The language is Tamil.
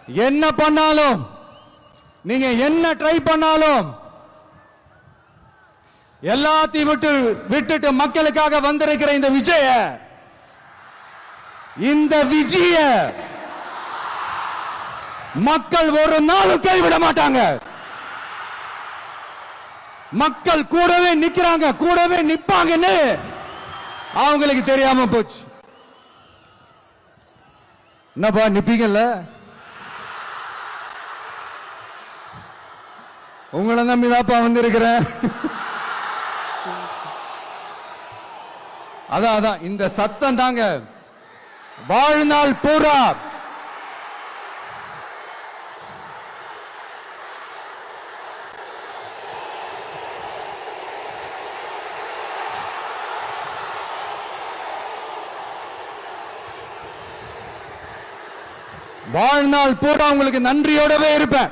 என்ன பண்ணாலும், நீங்க என்ன ட்ரை பண்ணாலும், எல்லாத்தையும் விட்டுட்டு மக்களுக்காக வந்திருக்கிற இந்த விஜய மக்கள் ஒரு நாளும் கைவிட மாட்டாங்க. மக்கள் கூடவே நிக்கிறாங்க, கூடவே நிப்பாங்கன்னு அவங்களுக்கு தெரியாம போச்சு. என்னப்பா நிப்பீங்கல்ல? உங்களை நம்பிதாப்பா வந்திருக்கிறேன். அதான் இந்த சத்தம் தாங்க வாழ்நாள் பூரா உங்களுக்கு நன்றியோடவே இருப்பேன்.